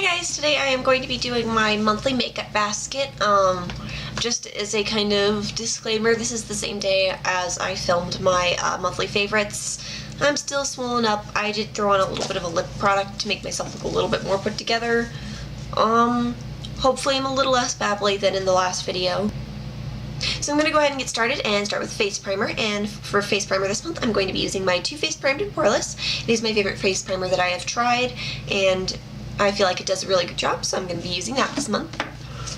Hi guys, today I am going to be doing my monthly makeup basket. Just as a kind of disclaimer, this is the same day as I filmed my monthly favorites. I'm still swollen up. I did throw on a little bit of a lip product to make myself look a little bit more put together. Hopefully I'm a little less babbly than in the last video. So I'm going to go ahead and get started and start with face primer, and for face primer this month I'm going to be using my Faced Primed Poreless. It is my favorite face primer that I have tried, and I feel like it does a really good job, so I'm going to be using that this month.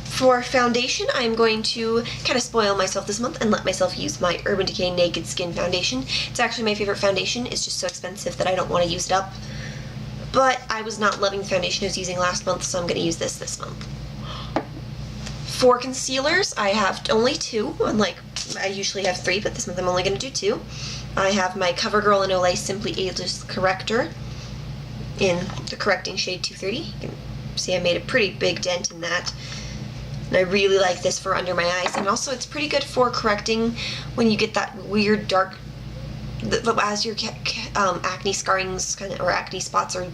For foundation, I'm going to kind of spoil myself this month and let myself use my Urban Decay Naked Skin Foundation. It's actually my favorite foundation. It's just so expensive that I don't want to use it up. But I was not loving the foundation I was using last month, so I'm going to use this month. For concealers, I have only two, unlike I usually have three, but this month I'm only going to do two. I have my CoverGirl and Olay Simply Ageless Corrector in the correcting shade 230. You can see I made a pretty big dent in that. And I really like this for under my eyes, and also it's pretty good for correcting when you get that weird dark, as your acne scarrings or acne spots are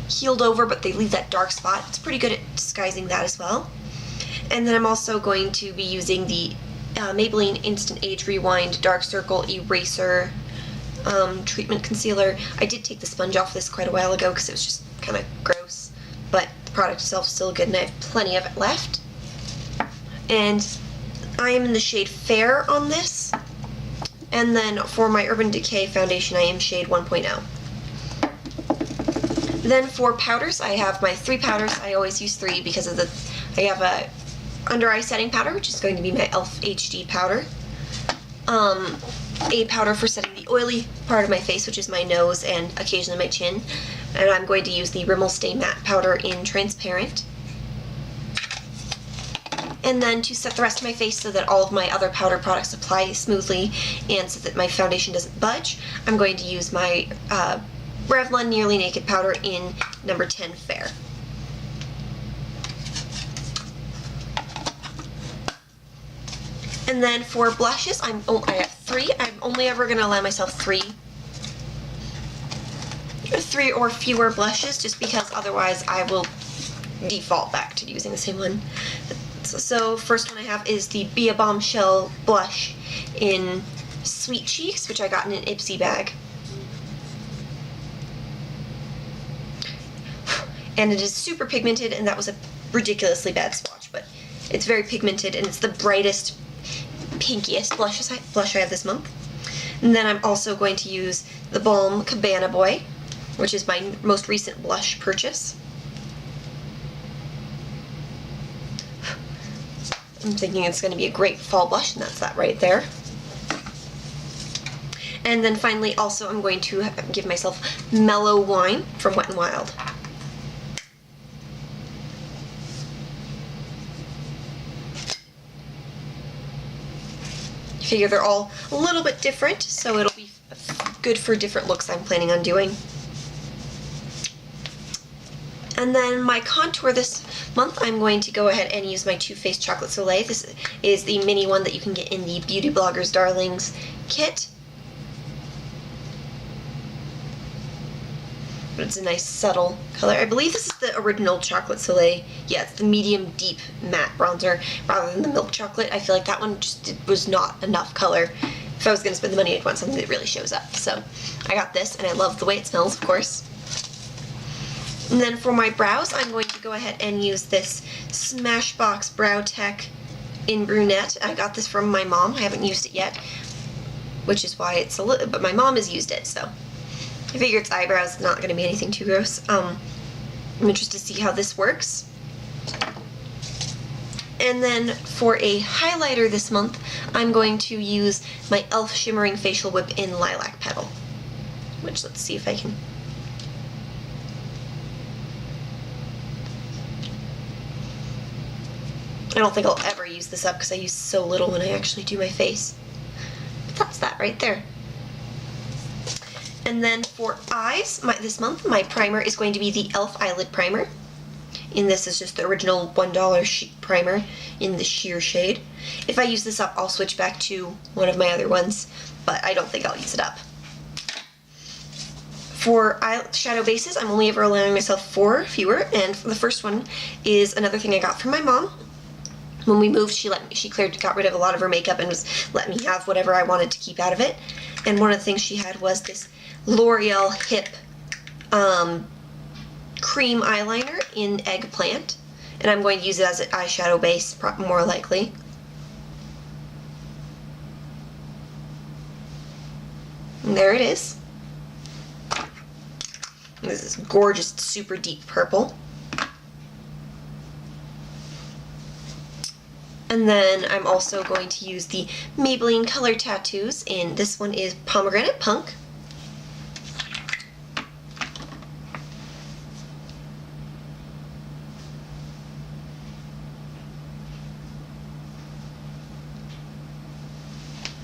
healed over, but they leave that dark spot. It's pretty good at disguising that as well. And then I'm also going to be using the Maybelline Instant Age Rewind Dark Circle Eraser treatment concealer. I did take the sponge off this quite a while ago because it was just kind of gross, but the product itself is still good and I have plenty of it left. And I am in the shade Fair on this. And then for my Urban Decay foundation, I am shade 1.0. Then for powders, I have my three powders. I always use three because of I have a under eye setting powder, which is going to be my e.l.f. HD powder. A powder for setting the oily part of my face, which is my nose and occasionally my chin. And I'm going to use the Rimmel Stay Matte powder in transparent. And then to set the rest of my face so that all of my other powder products apply smoothly and so that my foundation doesn't budge, I'm going to use my Revlon Nearly Naked powder in number 10 Fair. And then for blushes, I have three. I'm only ever going to allow myself three or fewer blushes, just because otherwise I will default back to using the same one. So first one I have is the A Bombshell blush in Sweet Cheeks, which I got in an Ipsy bag. And it is super pigmented, and that was a ridiculously bad swatch, but it's very pigmented, and it's the brightest, pinkiest blush I have this month. And then I'm also going to use TheBalm Cabana Boy, which is my most recent blush purchase. I'm thinking it's going to be a great fall blush, and that's that right there. And then finally, also, I'm going to give myself Mellow Wine from Wet n Wild. I figure they're all a little bit different, so it'll be good for different looks I'm planning on doing. And then my contour this month, I'm going to go ahead and use my Faced Chocolate Soleil. This is the mini one that you can get in the Beauty Bloggers Darlings kit. But it's a nice subtle color. I believe this is the original Chocolate Soleil. Yeah, it's the medium deep matte bronzer rather than the milk chocolate. I feel like that one just was not enough color. If I was going to spend the money, I'd want something that really shows up. So I got this, and I love the way it smells, of course. And then for my brows, I'm going to go ahead and use this Smashbox BrowTech in Brunette. I got this from my mom. I haven't used it yet, which is why it's a little, but my mom has used it, so I figure it's eyebrows, it's not going to be anything too gross. I'm interested to see how this works. And then for a highlighter this month, I'm going to use my e.l.f. Shimmering Facial Whip in Lilac Petal, which, let's see if I can... I don't think I'll ever use this up because I use so little when I actually do my face. But that's that right there. And then for eyes, this month, my primer is going to be the e.l.f. Eyelid Primer. And this is just the original $1 primer in the sheer shade. If I use this up, I'll switch back to one of my other ones, but I don't think I'll use it up. For eyeshadow bases, I'm only ever allowing myself 4 fewer, and the first one is another thing I got from my mom. When we moved, she got rid of a lot of her makeup and was let me have whatever I wanted to keep out of it. And one of the things she had was this L'Oreal Hip cream eyeliner in Eggplant, and I'm going to use it as an eyeshadow base, more likely. And there it is. And this is gorgeous, super deep purple. And then I'm also going to use the Maybelline Color Tattoos, and this one is Pomegranate Punk.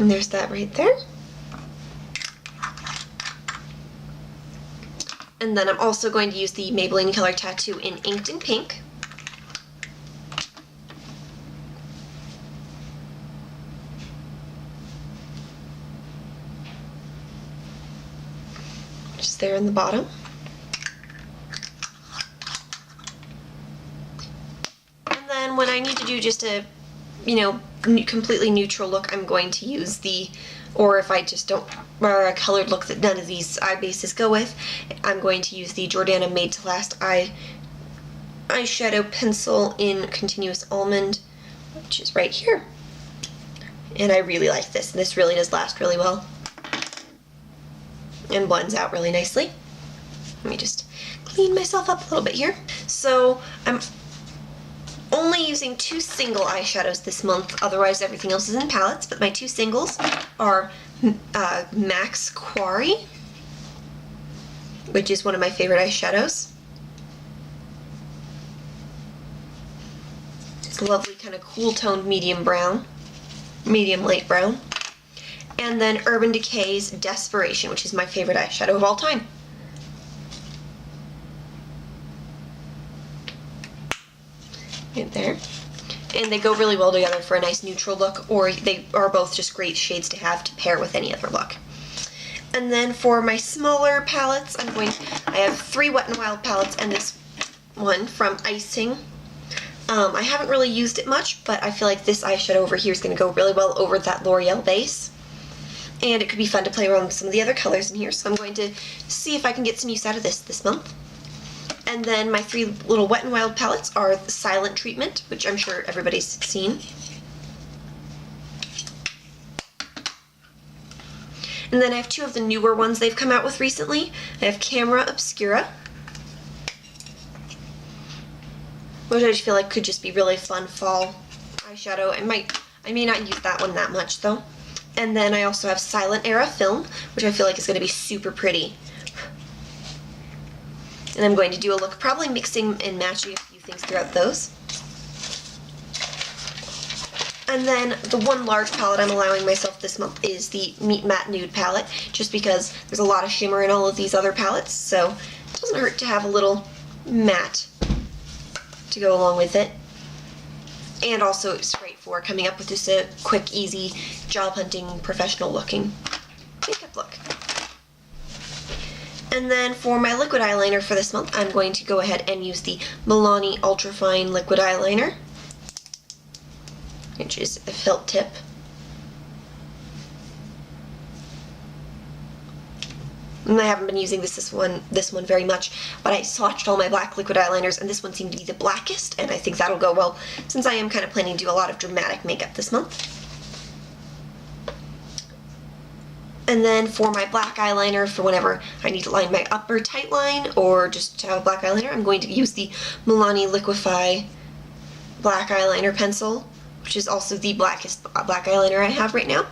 And there's that right there. And then I'm also going to use the Maybelline Color Tattoo in Inked in Pink. Just there in the bottom. And then when I need to do just a, completely neutral look, I'm going to use the, or if I just don't, or a colored look that none of these eye bases go with, I'm going to use the Jordana Made to Last eyeshadow pencil in Continuous Almond, which is right here. And I really like this, and this really does last really well. And blends out really nicely. Let me just clean myself up a little bit here. So I'm only using 2 single eyeshadows this month, otherwise everything else is in palettes, but my 2 singles are Max Quarry, which is one of my favorite eyeshadows. It's a lovely kind of cool toned medium brown, medium light brown. And then Urban Decay's Desperation, which is my favorite eyeshadow of all time. Right there. And they go really well together for a nice neutral look, or they are both just great shades to have to pair with any other look. And then for my smaller palettes, I have 3 Wet n Wild palettes and this one from Icing. I haven't really used it much, but I feel like this eyeshadow over here is going to go really well over that L'Oreal base. And it could be fun to play around with some of the other colors in here, so I'm going to see if I can get some use out of this month. And then my 3 little Wet n Wild palettes are the Silent Treatment, which I'm sure everybody's seen. And then I have 2 of the newer ones they've come out with recently. I have Camera Obscura, which I just feel like could just be really fun fall eyeshadow. I may not use that one that much though. And then I also have Silent Era Film, which I feel like is going to be super pretty. And I'm going to do a look probably mixing and matching a few things throughout those. And then the one large palette I'm allowing myself this month is the Meet Matte Nude palette, just because there's a lot of shimmer in all of these other palettes, so it doesn't hurt to have a little matte to go along with it. And also it's great for coming up with just a quick, easy, job hunting, professional looking makeup look. And then for my liquid eyeliner for this month, I'm going to go ahead and use the Milani Ultrafine Liquid Eyeliner, which is a felt tip. And I haven't been using this one very much, but I swatched all my black liquid eyeliners, and this one seemed to be the blackest, and I think that'll go well since I am kind of planning to do a lot of dramatic makeup this month. And then for my black eyeliner, for whenever I need to line my upper tight line or just to have a black eyeliner, I'm going to use the Milani Liquify Black Eyeliner Pencil, which is also the blackest black eyeliner I have right now.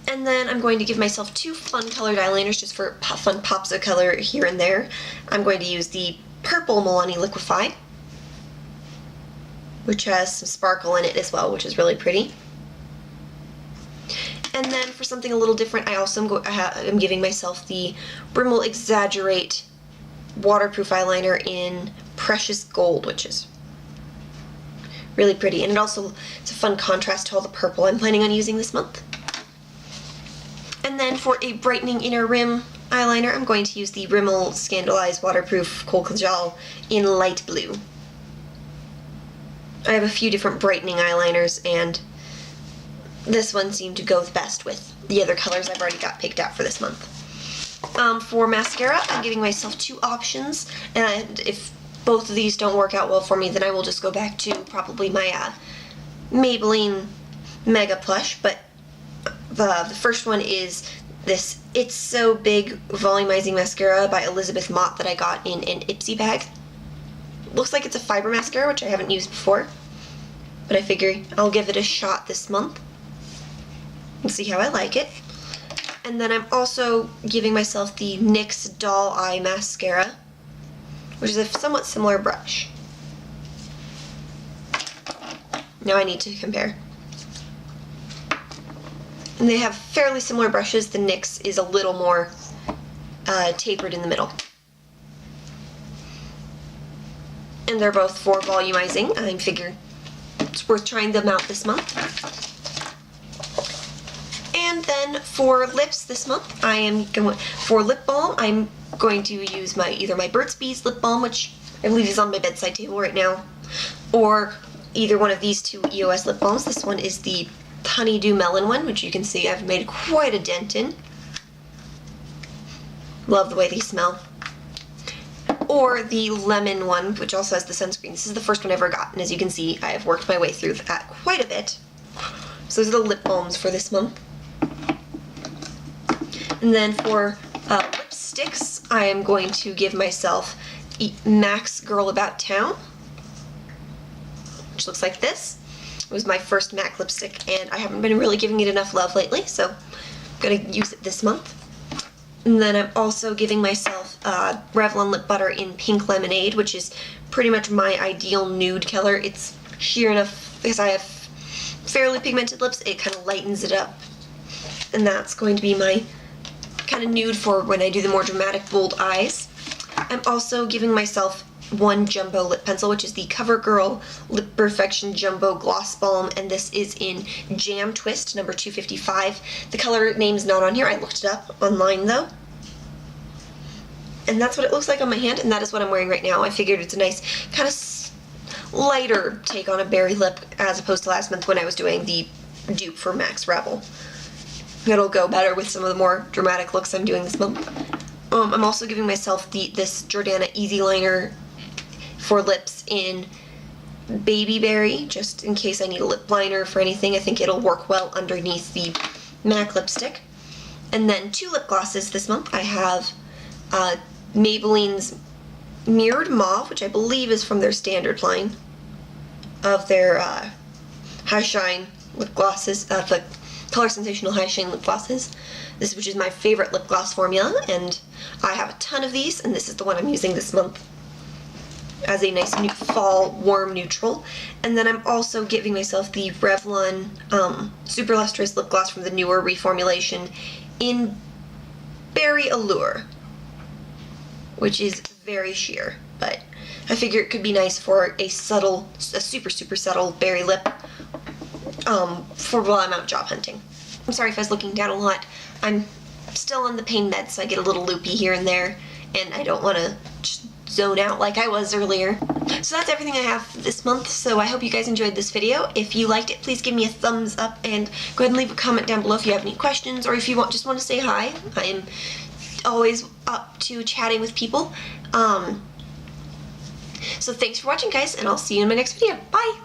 And then I'm going to give myself 2 fun colored eyeliners just for fun pops of color here and there. I'm going to use the purple Milani Liquify, which has some sparkle in it as well, which is really pretty. And then for something a little different, I also am giving myself the Rimmel Exaggerate waterproof eyeliner in Precious Gold, which is really pretty. And it's a fun contrast to all the purple I'm planning on using this month. And And then for a brightening inner rim eyeliner, I'm going to use the Rimmel Scandaleyes Waterproof Kohl Kajal in light blue. I have a few different brightening eyeliners, and this one seemed to go the best with the other colors I've already got picked out for this month. For mascara, I'm giving myself two options, and if both of these don't work out well for me, then I will just go back to probably my Maybelline Mega Plush, but the first one is this It's So Big Volumizing Mascara by Elizabeth Mott that I got in an Ipsy bag. Looks like it's a fiber mascara, which I haven't used before, but I figure I'll give it a shot this month and see how I like it. And then I'm also giving myself the NYX Doll Eye Mascara, which is a somewhat similar brush. Now I need to compare. And they have fairly similar brushes. The NYX is a little more tapered in the middle. And they're both for volumizing. I figure it's worth trying them out this month. And then for lips this month, for lip balm, I'm going to use either my Burt's Bees lip balm, which I believe is on my bedside table right now, or either one of these two EOS lip balms. This one is the Honeydew Melon one, which you can see I've made quite a dent in. Love the way these smell. Or the lemon one, which also has the sunscreen. This is the first one I ever got, and as you can see, I have worked my way through that quite a bit. So those are the lip balms for this month. And then for lipsticks, I am going to give myself MAC's Girl About Town, which looks like this. It was my first MAC lipstick, and I haven't been really giving it enough love lately, so I'm going to use it this month. And then I'm also giving myself Revlon Lip Butter in Pink Lemonade, which is pretty much my ideal nude color. It's sheer enough because I have fairly pigmented lips, it kind of lightens it up. And that's going to be my kind of nude for when I do the more dramatic, bold eyes. I'm also giving myself one jumbo lip pencil, which is the CoverGirl Lip Perfection Jumbo Gloss Balm, and this is in Jam Twist number 255. The color name's not on here. I looked it up online though. And that's what it looks like on my hand, and that is what I'm wearing right now. I figured it's a nice kind of lighter take on a berry lip as opposed to last month when I was doing the dupe for MAC's Rebel. It'll go better with some of the more dramatic looks I'm doing this month. I'm also giving myself this Jordana Easy Liner for lips in Baby Berry, just in case I need a lip liner for anything. I think it'll work well underneath the MAC lipstick. And then two lip glosses this month. I have Maybelline's Mirrored Mauve, which I believe is from their standard line of their High Shine lip glosses, the Color Sensational High Shine lip glosses. Which is my favorite lip gloss formula, and I have a ton of these, and this is the one I'm using this month as a nice new fall warm neutral. And then I'm also giving myself the Revlon Super Lustrous Lip Gloss from the newer reformulation in Berry Allure, which is very sheer, but I figure it could be nice for a super subtle berry lip for while I'm out job hunting. I'm sorry if I was looking down a lot. I'm still on the pain meds, so I get a little loopy here and there, and I don't want to just zone out like I was earlier. So that's everything I have this month, so I hope you guys enjoyed this video. If you liked it, please give me a thumbs up, and go ahead and leave a comment down below if you have any questions, or if you just want to say hi. I am always up to chatting with people. So thanks for watching, guys, and I'll see you in my next video. Bye!